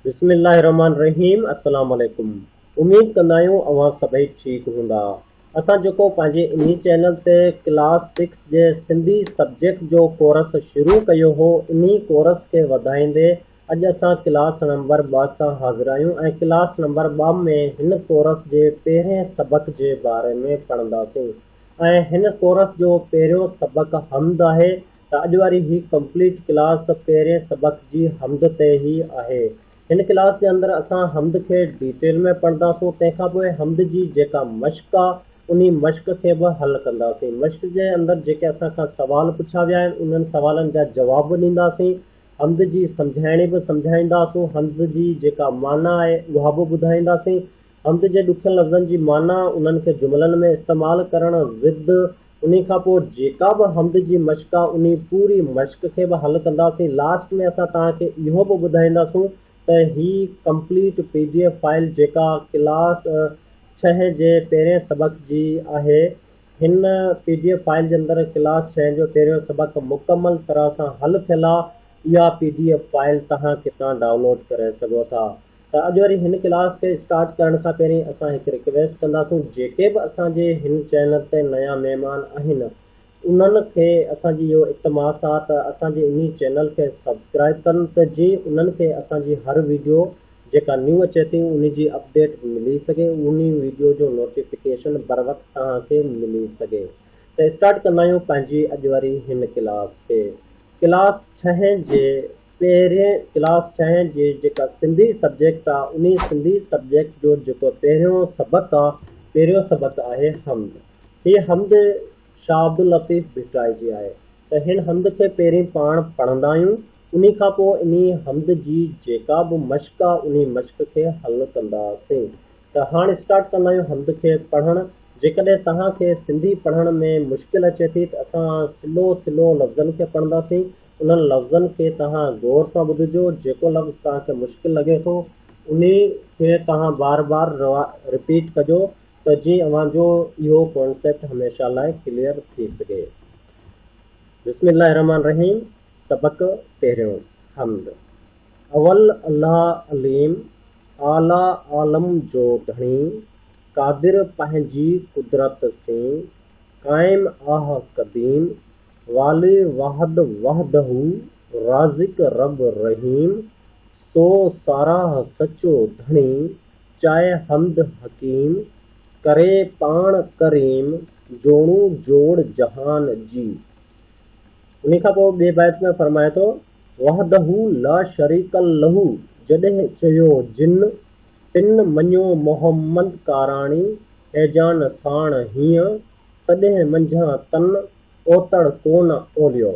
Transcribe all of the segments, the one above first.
बिस्मिल्लाहिर्रहमानिर्रहीम। अस्सलाम वालेकुम। उम्मीद कंदा आहियूं अवां सभई ठीकु हूंदा। असां जेको पंहिंजे इन्ही चैनल ते क्लास 6 जे सिंधी सब्जेक्ट जो कोर्स शुरू कयो हो, इन्ही कोर्स खे वधाईंदे अॼु असां क्लास नंबर 2 सां हाज़िर आहियूं ऐं क्लास नंबर 2 में हिन कोर्स जे पहिरें सबक जे बारे में पढ़ंदासीं। ऐं हिन कोर्स जो पहिरियों सबक हमद आहे, त अॼु वारी ही कंप्लीट क्लास पहिरें सबक जी हमद ते ही आहे। हिन क्लास जे अंदरि असां हमद खे डिटेल में पढ़ंदासीं। तंहिंखां पोइ हमद जी जेका मश्क आहे उन मश्क खे बि हल कंदासीं। मश्क जे अंदरि जेके असां खां सुवाल पुछा विया आहिनि उन्हनि सुवालनि जा जवाब ॾींदासीं। हमद जी सम्झाइणी बि सम्झाईंदासीं। हमद जी जेका माना आहे उहा बि ॿुधाईंदासीं। हमद जे ॾुखियल लफ़्ज़नि जी माना, उन्हनि खे जुमलनि में इस्तेमालु करणु, ज़िद, उन खां पोइ जेका बि हमद जी मश्क आहे उन पूरी मश्क खे बि हल कंदासीं। लास्ट में असां तव्हांखे इहो बि ॿुधाईंदासीं त ही कंप्लीट PDF फाइल जेका क्लास 6 जे पहिरें सबक जी आहे, हिन PDF फाइल जे अंदरि क्लास 6 जो पहिरियों सबक मुकमल तरह सां हल थियल आहे। इहा PDF फाइल तव्हां किथां डाउनलोड करे सघो था। त अॼु वरी हिन क्लास खे स्टार्ट करण खां पहिरीं असां हिकु रिक्वेस्ट कंदासीं, जेके बि असांजे हिन चैनल ते नया महिमान आहिनि उन्हनि खे असांजी इहो इल्तिमास आहे त असांजे इन चैनल खे सब्सक्राइब कनि, त जीअं उन्हनि खे असांजी हर वीडियो जेका न्यू अचे थी उन जी अपडेट मिली सघे, उन वीडियो जो नोटिफिकेशन बर वक़्तु तव्हांखे मिली सघे। त स्टार्ट कंदा आहियूं पंहिंजी अॼु वारी हिन क्लास खे। क्लास 6 जे जेका सिंधी सब्जेक्ट आहे उन सिंधी सब्जेक्ट जो जेको पहिरियों सबक आहे हमद। हीअ हमद शाह अब्दुल लतीफ़ भिटाई जी आहे। त हिन हमद खे पहिरीं पाण पढ़ंदा आहियूं, उन खां पोइ इन हमद जी जेका बि मश्क आहे उन मश्क खे हल कंदासीं। त हाणे स्टार्ट कंदा आहियूं हमद खे पढ़णु। जेकॾहिं तव्हांखे सिंधी पढ़ण में मुश्किल अचे थी त असां स्लो लफ़्ज़नि खे पढ़ंदासीं। उन्हनि लफ़्ज़नि खे तव्हां गौर सां ॿुधिजो। जेको लफ़्ज़ तव्हांखे मुश्किल लॻे थो उन खे तव्हां बार बार रिपीट कजो, त जीअं अव्हांजो इहो कॉन्सेप्ट हमेशह लाइ क्लियर थी सघे। बिस्मिल्लाहिर्रहमानिर्रहीम। सबक पहिरियों हमद। अवल अल्लाह अलीम, आला आलम जो धणी, क़ादिर पंहिंजी कुदरत से, क़ाइम आह क़दीम, वाली वाहद वहदहू, राज़िक रब रहीम, सो साराह सचो धणी, चाहे हमद हकीम, करे पाण करीम, जोड़ू जोड़ जहान जी। उन खां पोइ ॿिए बैत में फरमाए थो, वहदहू ला शरीक लहू, जॾहिं चयो जिन, तिन मञो मोहम्मद काराणी, ऐजान साण हीअं, तॾहिं मंझां तन, ओतड़ कोन ओलियो।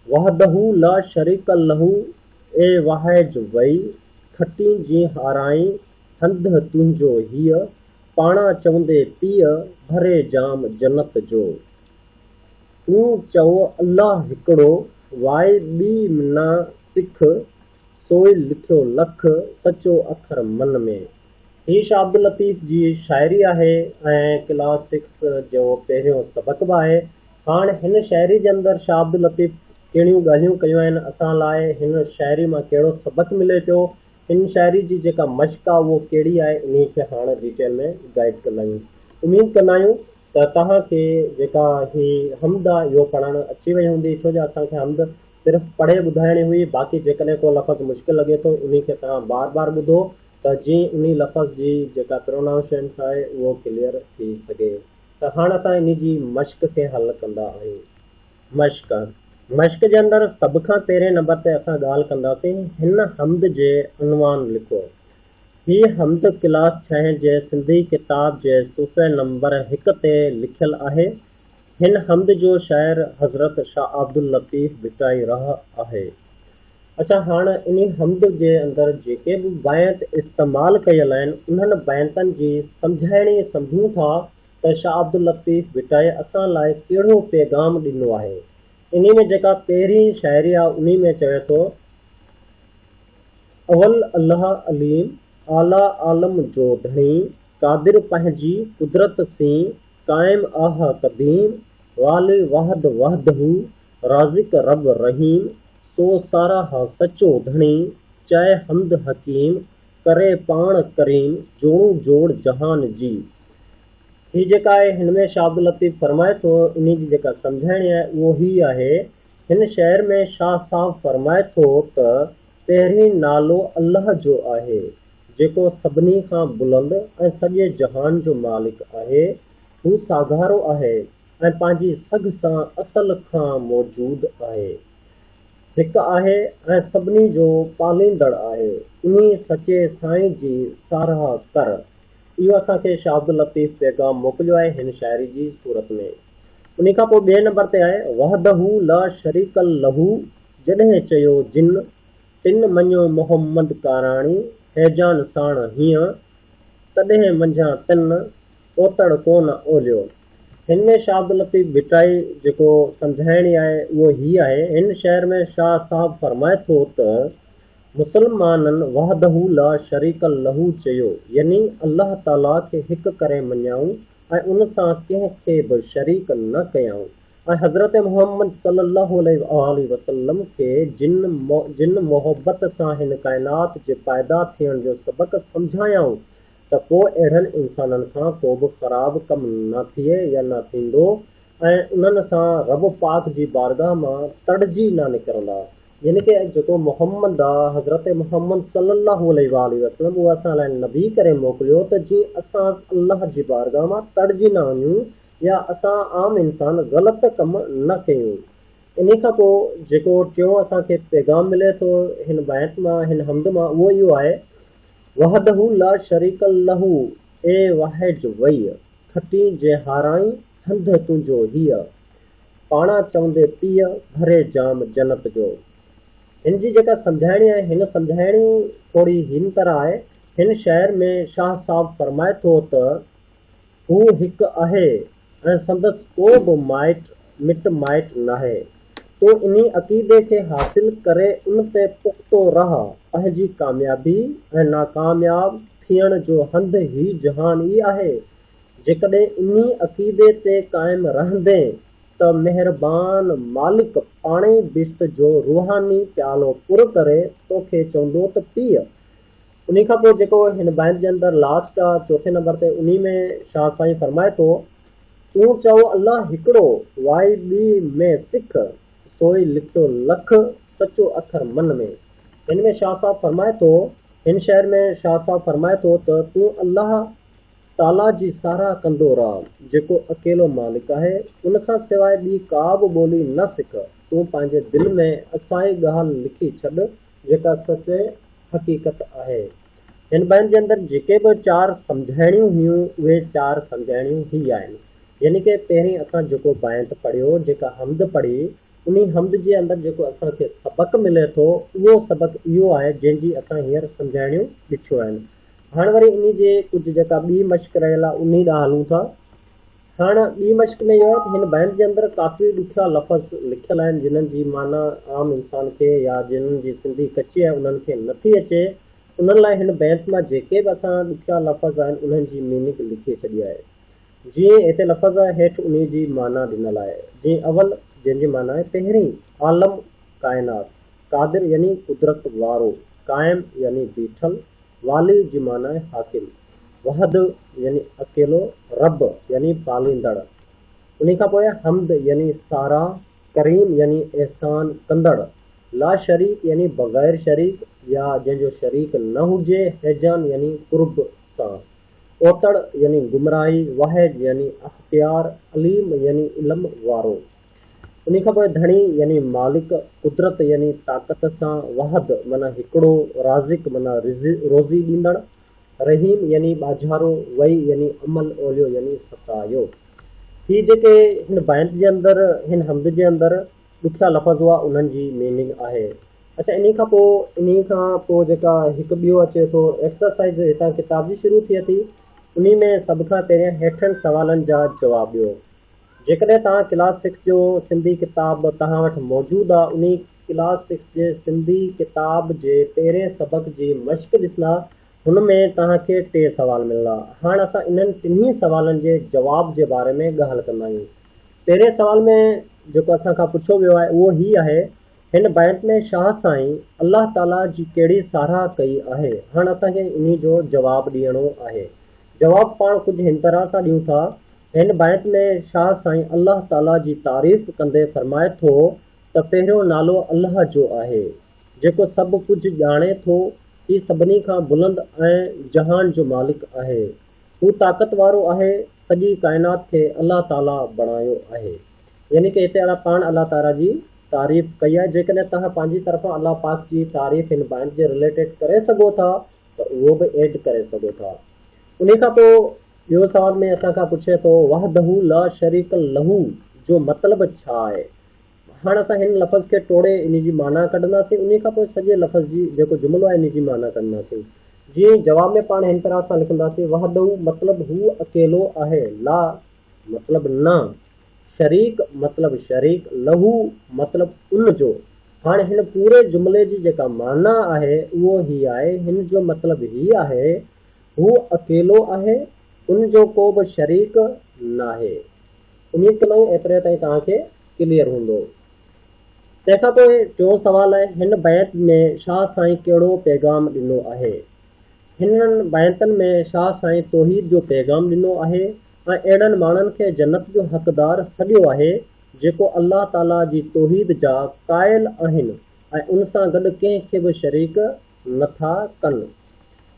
वहदहू ला शरीक लहू, ए वाहिज वई, खटी जी हाराई, हंध तुंहिंजो हीअ, पाणा चवंदे पीअ, भरे जाम जन्नत जो। तूं चओ अल्लाह हिकिड़ो, वाए ॿी न सिख, सोई लिखियो लख, सचो अखर मन में। ही शाह अब्दुल लतीफ़ जी शाइरी आहे ऐं क्लास 6 जो पहिरियों सबक बि आहे। हाणे हिन शाइरी जे अंदरि शाह अब्दुल लतीफ़ कहिड़ियूं ॻाल्हियूं कयूं आहिनि, असां लाइ हिन शाइरी मां कहिड़ो सबक मिले पियो, हिन शाइरी जी जेका मश्क आहे उहो कहिड़ी आहे, इन खे हाणे डिटेल में गाइड कंदा आहियूं। उमेदु कंदा आहियूं त तव्हांखे जेका ही हमद आहे इहो पढ़णु अची वई हूंदी, छो जो असांखे हमद सिर्फ़ु पढ़े ॿुधाइणी हुई। बाक़ी जेकॾहिं को लफ़्ज़ मुश्किल लॻे थो उन खे तव्हां बार बार ॿुधो, त जीअं उन लफ़्ज़ जी जेका प्रोनाउंसिएशन आहे उहो क्लियर थी सघे। त हाणे असां इन जी मश्क खे हल कंदा आहियूं। मश्क जे अंदरि सभ खां पहिरें नंबर ते असां ॻाल्हि कंदासीं, हिन हमद जे उनवान लिखो। हीअ हमद क्लास 6 जे सिंधी किताब जे सुफ़े नंबर 1 ते लिखियल आहे। हिन हमद जो शाइर हज़रत शाह अब्दुल लतीफ़ भिटाई रह आहे। अच्छा, हाणे इन हमद जे अंदरि जेके बि बैत इस्तेमालु कयल आहिनि उन्हनि बैतनि जी सम्झाइणी सम्झूं था त शाह अब्दुल लतीफ़ भिटाई असां लाइ कहिड़ो पैगाम ॾिनो आहे। इन में जेका पहिरीं शाइरी आहे उन में चवे थो, अवल अल्लाह अलीम, आला आलम जो धणी, क़ादिर पंहिंजी कुदरत सी, क़ाइम आह क़दीम, वाली वाहद वहदहू, राज़िक रब रहीम, सो सारा सचो धणी, चए हमद हकीम करे पाण करीम जोड़ू जोड़ जहान जी। ही जेका आहे हिन में शाह अब्दुल लतीफ़ फरमाए थो, इन जी जेका सम्झाइणी आहे उहो ही आहे। हिन शहर में शाह साहब फरमाए थो त पहिरीं नालो अल्लाह जो आहे जेको सभिनी खां बुलंद ऐं सॼे जहान जो मालिक आहे। हू सागारो आहे ऐं पंहिंजी सघ सां असल खां मौजूद आहे, हिकु आहे ऐं सभिनी जो पालींदड़ आहे। इन सचे साईं जी साराह कर। इहो असांखे शाह अब्दुल लतीफ़ पैगाम मोकिलियो आहे हिन शाइरी जी सूरत में। उन खां पोइ ॿिए नंबर ते आहे वहदहू ला शरीक लहू, जॾहिं चयो जिन तिन मञो मोहम्मद काराणी हैजान साण हीअं, तॾहिं मंझां तिन ओतड़ कोन ओलियो। हिन में शाह अब्दुल लतीफ़ भिटाई जेको सम्झाइणी आहे उहो ही आहे। हिन शहर में शाह साहब फरमाए थो त मुसलमाननि वहदहू ला शरीक लहू चयो, यानी अल्लाह ताला खे हिकु करे मञाऊं ऐं उन सां कंहिंखे बि शरीक न कयाऊं। ऐं हज़रत मुहम्मद सल्लल्लाहु अलैहि वसल्लम खे जिन मोहबत सां हिन काइनात जे पैदा थियण जो सबक़ु सम्झायाऊं त पोइ अहिड़नि इंसाननि खां को बि ख़राबु कमु न थिए या न थींदो ऐं उन्हनि सां रब पाक जी बारगाह मां तड़जी न निकिरंदा। यानी कि जेको मोहम्मद आहे, हज़रत मुहम्मद सल्लल्लाहु अलैहि वसल्लम, उहो असां लाइ नबी करे मोकिलियो त जीअं असां अल्लाह जी बारगाह मां तड़जी न वञूं या असां आम इंसान ग़लति कमु न कयूं। इन खां पोइ जेको टियों असांखे पैगाम मिले थो हिन बैत मां, हिन हमद मां, उहो इहो आहे वहदहू ला शरीक लहू, ए वाहिज वई खटी जे हाराई हंध तुंहिंजो हीअ, पाणा चवंदे पीअ भरे जाम जन्नत जो। हिन जी जेका सम्झाइणी आहे, हिन सम्झाइणी थोरी हिन तरह आहे। हिन शहर में शाह साहब फरमाए थो त हू हिकु आहे ऐं संदसि को बि मिट माइट नाहे। तो इन अक़ीदे खे हासिल करे उन ते पुख़्तो रह। पंहिंजी कामयाबी ऐं नाकामयाब थियण जो हंधि ही जहान ई आहे। जेकॾहिं इन अक़ीदे ते क़ाइमु रहंदे त महिरबान मालिक पाणे बिश्त जो रूहानी प्यालो पुर करे तोखे चवंदो त पीउ। उन खां पोइ जेको हिन बैत जे अंदरि लास्ट आहे, चौथे नंबर ते, उन में शाह साईं फरमाए थो तूं चओ अल्लाह हिकिड़ो, वाई ॿी में सिख, सोई लिखियो लख, सचो अखर मन में। हिन में शाह साहब फरमाए थो, हिन शहर में शाह साहब फरमाए थो त तूं अल्लाह ताला जी साराह कंदो रह जेको अकेलो मालिक आहे। उन खां सवाइ ॿी का बि ॿोली न सिख। तूं पंहिंजे दिलि में असाई ॻाल्हि लिखी छॾ जेका सचे हक़ीक़त आहे। हिन बैत जे अंदरि जेके बि 4 सम्झाइणियूं हुयूं उहे 4 सम्झाइणियूं ही आहिनि। यानी कि पहिरीं असां जेको बैत पढ़ियो, जेका हमद पढ़ी, उन हमद जे अंदरि जेको असांखे सबक़ु मिले थो उहो सबक़ु इहो आहे जंहिंजी असां हींअर सम्झाइणियूं ॾिठियूं आहिनि। हाणे वरी इन जे कुझु जेका ॿी मश्क रहियल आहे उन ॾांहुं हलूं था। हाणे ॿी मश्क में इहो आहे त हिन बैत जे अंदरि काफ़ी ॾुखिया लफ़्ज़ लिखियल आहिनि जिन्हनि जी माना आम इंसान खे या जिन्हनि जी सिंधी कची आहे उन्हनि खे नथी अचे। उन्हनि लाइ हिन बैत मां जेके बि असां ॾुखिया लफ़्ज़ आहिनि उन्हनि जी मीनिंग लिखी छॾी आहे। जीअं हिते लफ़्ज़ आहे, हेठि उन जी माना ॾिनल आहे। जीअं अवल, जंहिंजी माना आहे पहिरीं, आलम काइनात, कादिर यानी कुदरत वारो, क़ाइम यानी बीठल, वाली जी माना आहे हाकिम, वहद यानी अकेलो, रब यानी पालींदड़। उन खां पोइ हमद यानी सारा, करीम यानी एहसान कंदड़, ला शरीक यानी बग़ैर शरीक या जंहिंजो शरीक न हुजे, हैजान यानी कुर्ब सां, ओतड़ यानी गुमराही, वाहिद यानी अख्तियार, अलीम यानी इल्म वारो। उन खां पोइ धणी यानी मालिक, कुदरत यानी ताक़त सां, वहद माना हिकिड़ो, राज़िक माना रोज़ी ॾींदड़, रहीम यानी ॿाझारो, वई यानी अमल ओलियो यानी सतायो। ही जेके हिन बैत जे अंदरि, हिन हमद जे अंदरि ॾुखिया लफ़्ज़ हुआ उन्हनि जी मीनिंग आहे। अच्छा, इन खां पोइ जेका हिकु ॿियो अचे थो एक्सरसाइज़ हितां किताब जी शुरू थिए थी। उन में सभ खां पहिरियां हेठनि सवालनि जा जवाब ॾियो। जेकॾहिं तव्हां क्लास 6 जो सिंधी किताब तव्हां वटि मौजूदु आहे, उन क्लास 6 जे सिंधी किताब जे पहिरें सबक़ जी मश्क ॾिसंदा, हुन में तव्हांखे 3 सवाल मिलंदा। हाणे असां इन्हनि टिनी सवालनि जे जवाब जे बारे में ॻाल्हि कंदा आहियूं। पहिरें सवाल में जेको असां खां पुछियो वियो आहे उहो ही आहे हिन बैत में शाह साईं अल्लाह ताला जी कहिड़ी साराह कई आहे। हाणे असांखे इन जो जवाबु ॾियणो आहे। जवाबु पाण कुझु हिन तरह सां ॾियूं था। हिन बैत में शाह साईं अल्लाह ताला जी तारीफ़ कंदे फरमाए थो त पहिरियों नालो अल्लाह जो आहे, जेको सभु कुझु ॼाणे थो। ही सभिनी खां बुलंद ऐं जहान जो मालिक आहे। हू ताक़त वारो आहे, सॼी काइनात खे अल्लाह ताला बणायो आहे। यानी कि हिते पाण अल्लाह ताला जी तारीफ़ कई आहे। जेकॾहिं तव्हां पंहिंजी तरफ़ां अल्लाह पाक जी तारीफ़ हिन बैत जे रिलेटेड करे सघो था त उहो बि एड करे सघो था। उन खां पोइ ॿियो सवाल में असांखां पुछे थो वहदहू ला शरीक लहू जो मतिलबु छा आहे। हाणे असां हिन लफ़्ज़ खे टोड़े इन जी माना कढंदासीं। उन खां पोइ सॼे लफ़्ज़ जी जेको जुमिलो आहे इन जी माना कंदासीं। जीअं जवाब में पाण हिन तरह सां लिखंदासीं वहदहू मतिलबु हू अकेलो आहे, ला मतिलबु न, शरीक मतिलबु शरीक, लहू मतिलबु उन जो। हाणे हिन पूरे जुमिले जी जेका माना आहे उहो ही आहे, हिन जो मतिलबु ही आहे हू अकेलो आहे, उन जो को बि शरीक न आहे। उमीद कंदा आहियूं एतिरे ताईं तव्हांखे क्लियर हूंदो। तंहिंखां पोइ टियों सुवाल आहे हिन बैत में शाह साईं कहिड़ो पैगाम ॾिनो आहे। हिननि बैतनि में शाह साईं तौहीद जो पैगाम ॾिनो आहे ऐं अहिड़नि माण्हुनि खे जन्नत जो हक़दार सॾियो आहे जेको अल्लाह ताला जी तौहीद जा क़ाइल आहिनि ऐं उन सां गॾु कंहिंखे बि शरीक नथा कनि।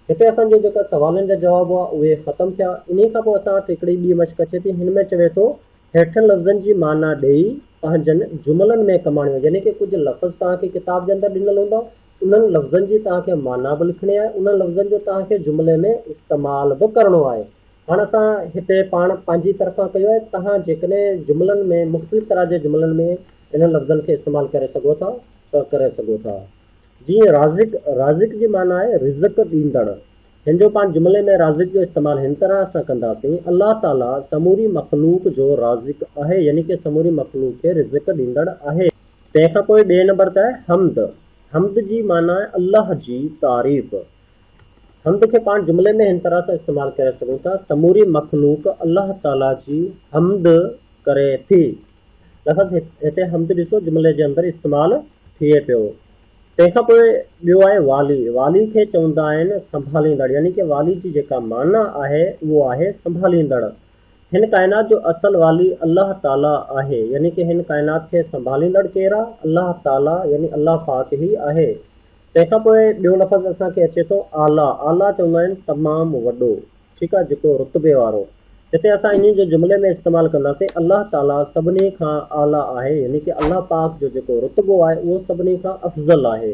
हिते असांजो जेका सवालनि जा जवाब हुआ उहे ख़तमु थिया। इन खां पोइ असां वटि हिकिड़ी ॿी मश्क अचे थी। हिन में चवे थो हेठनि लफ़्ज़नि जी माना ॾेई पंहिंजनि जुमलनि में कमाइणो। यानी कि कुझु लफ़्ज़ तव्हांखे किताब जे अंदरि ॾिनल हूंदा, उन्हनि लफ़्ज़नि जी तव्हांखे माना बि लिखणी आहे, उन्हनि लफ़्ज़नि जो तव्हांखे जुमिले में इस्तेमालु बि करिणो आहे। हाणे असां हिते पाण पंहिंजी तरफ़ां कयो आहे। तव्हां जेकॾहिं जुमिलनि में मुख़्तलिफ़ तरह जे जुमिलनि में इन्हनि लफ़्ज़नि खे इस्तेमालु करे सघो था त करे सघो था। जीअं राज़िक, राज़िक जी माना आहे रिज़्क़ ॾींदड़। हिन जो पाण जुमिले में राज़िक जो इस्तेमालु हिन तरह सां कंदासीं अल्लाह ताला समूरी मख़लूक जो राज़िक आहे, यानी कि समूरी मख़लूक खे रिज़्क़ ॾींदड़ आहे। तंहिंखां पोइ ॿिए नंबर ते आहे हम्द। हम्द जी माना आहे अल्लाह जी तारीफ़। हम्द खे पाण जुमिले में हिन तरह सां इस्तेमालु करे सघूं था समूरी मख़लूक अल्लाह ताला जी हम्द करे थी। लफ़्ज़ हिते हम्द ॾिसो जुमिले जे अंदरि इस्तेमालु थिए पियो। तंहिंखां पोइ ॿियो आहे वाली। वाली खे चवंदा आहिनि संभालींदड़, यानी कि वाली जी जेका माना आहे उहो आहे संभालींदड़। हिन काइनात जो असल वाली अल्लाह ताला आहे, यानी कि हिन काइनात खे संभालींदड़ केरु आहे? अल्लाह ताला, यानी अल्लाह पाक ई आहे। तंहिंखां पोइ ॿियो लफ़्ज़ असांखे अचे थो आला। आला चवंदा आहिनि तमामु वॾो, ठीकु आहे, जेको रुतबे वारो। हिते असां इन जो जुमिले में इस्तेमालु कंदासीं अल्लाह ताला सभिनी खां आला आहे, यानी कि अल्लाह पाक जो जेको रुतबो आहे उहो सभिनी खां अफ़ज़ल आहे।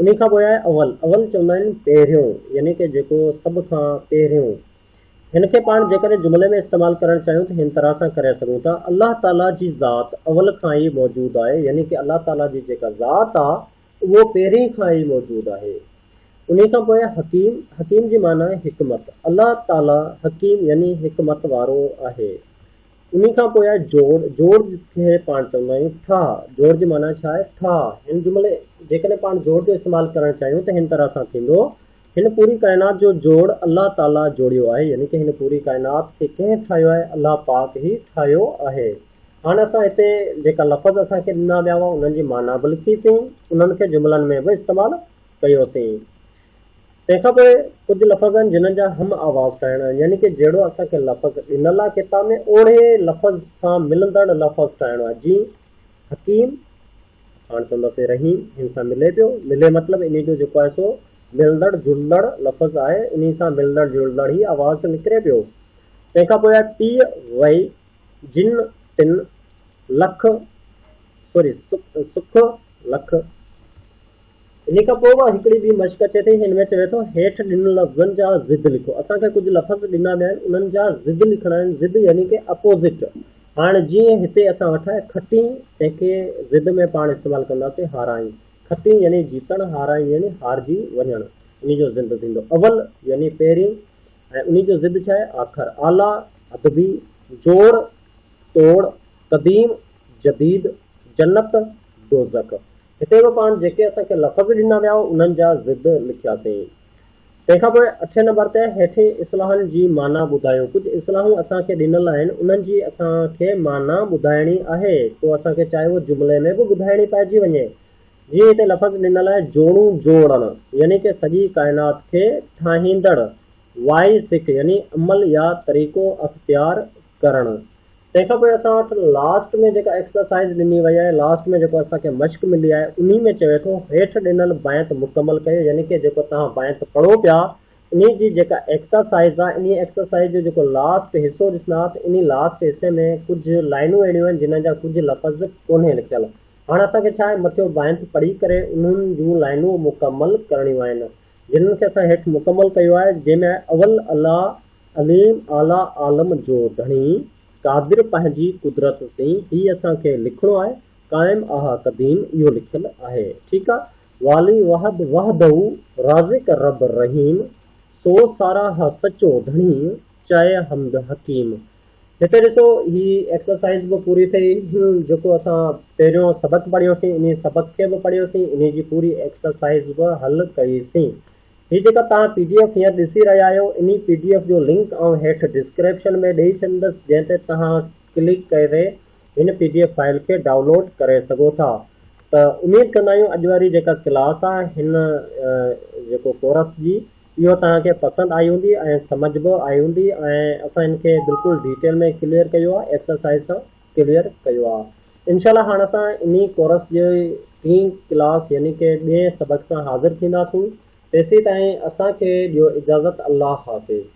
उन खां पोइ आहे अवल। अवल चवंदा आहिनि पहिरियों, यानी कि जेको सभ खां पहिरियों। हिन खे पाण जेकॾहिं जुमिले में इस्तेमालु करणु चाहियूं त हिन तरह सां करे सघूं था अल्लाह ताला जी ज़ात अवल खां ई मौजूदु आहे, यानी कि अल्लाह ताला जी जेका ज़ात आहे उहो पहिरीं खां ई मौजूदु आहे। उन खां पोइ हकीम। हकीम जी माना आहे हिकमत। अल्लाह ताला हकीम यानी हिकमत वारो आहे। उन खां पोइ आहे जोड़। जोड़ खे पाण चवंदा आहियूं ठाह। जोड़ जी माना छा आहे? ठाह। हिन जुमिले जेकॾहिं पाण जोड़ जो इस्तेमालु करणु चाहियूं त हिन तरह सां थींदो हिन पूरी काइनात जो जोड़ अल्लाह ताला जोड़ियो आहे, यानी कि हिन पूरी काइनात खे कंहिं ठाहियो आहे? अल्लाह पाक ई ठाहियो आहे। हाणे असां हिते जेका लफ़्ज़ असांखे ॾिना विया हुआ उन्हनि जी माना बि लिखीसीं, उन्हनि खे जुमिलनि में बि इस्तेमालु कयोसीं। तंहिंखां पोइ कुझु लफ़्ज़ आहिनि जिन्हनि जा हम आवाज़ ठाहिणा आहिनि, यानी कि जहिड़ो असांखे लफ़्ज़ ॾिनल आहे किताब में ओड़े लफ़्ज़ सां मिलंदड़ लफ़्ज़ ठाहिणो आहे। जीअं हकीम, हाणे चवंदासीं रहीम, हिन सां मिले पियो। मिले मतिलबु इन जो जेको आहे सो मिलंदड़ जुड़ंदड़ लफ़्ज़ आहे, इन सां मिलंदड़ जुड़ंदड़ ई आवाज़ निकिरे पियो। तंहिंखां पोइ आहे पीउ वई, जिन टिन, लख सॉरी सुख लख। इन खां पोइ हिकिड़ी ॿी मश्क अचे थी। हिन में चवे थो हेठि ॾिनल लफ़्ज़नि जा ज़िद लिखो। असांखे कुझु लफ़्ज़ ॾिना विया आहिनि, उन्हनि जा ज़िद लिखणा आहिनि। ज़िद यानी कि अपोज़िट। हाणे जीअं हिते असां वटि आहे खटी, तंहिंखे ज़िद में पाण इस्तेमालु कंदासीं हाराई। खटी यानी जीतणु, हाराई यानी हारजी वञणु, इन जो ज़िद थींदो। अवल यानी पहिरीं, ऐं उन जो ज़िद छा आहे? आख़िर। आला अदबी, जोड़ तोड़, क़दीम जदीद, जन्नत दोज़ख। हिते बि पाण जेके असांखे लफ़्ज़ ॾिना विया उन्हनि जा ज़िद लिखियासीं। तंहिंखां पोइ 8 नंबर ते हेठि इस्लाहनि जी माना ॿुधायो। कुझु इस्लाहूं असांखे ॾिनल आहिनि, उन्हनि जी असांखे माना ॿुधाइणी आहे, पोइ असांखे चाहे उहो जुमिले में बि ॿुधाइणी पइजी वञे। जीअं हिते लफ़्ज़ ॾिनल आहे जोड़ूं जोड़णु, यानी कि सॼी काइनात खे ठाहींदड़, वाई सिख यानी अमल या तरीक़ो अख़्तियार करणु। तंहिंखां पोइ असां वटि लास्ट में जेका एक्सरसाइज़ ॾिनी वई आहे, लास्ट में जेको असांखे मश्क मिली आहे, उन में चवे थो हेठि ॾिनल बांइत मुकमल कयो, यानी कि जेको तव्हां बांइत पढ़ो पिया इन जी जेका एक्सरसाइज़ आहे, इन एक्सरसाइज़ जो जेको लास्ट हिसो ॾिसंदा त इन लास्ट हिसे में कुझु लाइनूं अहिड़ियूं आहिनि जिन जा कुझु लफ़्ज़ कोन्हे लिखियल। हाणे असांखे छा आहे, मथियो बांइत पढ़ी करे उन्हनि जूं लाइनूं मुकमल करणियूं आहिनि, जिन्हनि खे असां हेठि मुकमल कयो आहे, जंहिंमें अवल अल्लाह अलीम आला आलम जो धणी कादिर पंहिंजी कुदरत से ही असांखे लिखणो आहे, क़ाइम आहा क़दीम इहो लिखियल आहे। ठीकु आहे। वाली वहद वहदहू राज़िक रब रहीम सो सारा हा सचो धणी चाहे हमद हकीम। हिते ॾिसो ही एक्सरसाइज़ बि पूरी थी, जेको असां पहिरियों सबक़ पढ़ियोसीं इन सबक़ खे बि पढ़ियोसीं, इन जी पूरी एक्सरसाइज़ बि हल कईसीं। ही जेका तव्हां PDF हींअर ॾिसी रहिया आहियो, इन PDF जो लिंक ऐं हेठि डिस्क्रिप्शन में ॾेई छॾींदुसि, जंहिं ते तव्हां क्लिक करे हिन PDF फाइल खे डाउनलोड करे सघो था। त उमेद कंदा आहियूं अॼु वारी जेका क्लास आहे हिन जेको कोर्स जी, इहो तव्हांखे पसंदि आई हूंदी ऐं सम्झ बि आई हूंदी, ऐं असां हिनखे बिल्कुलु डिटेल में क्लियर कयो आहे, एक्सरसाइज़ सां क्लियर कयो आहे। इनशाला हाणे असां इन कोर्स जे 3 क्लास यानी कि ॿिए सबक़ सां हाज़िर थींदासीं। तेसीं ताईं असांखे ॾियो इजाज़त। अल्लाह हाफ़िज़।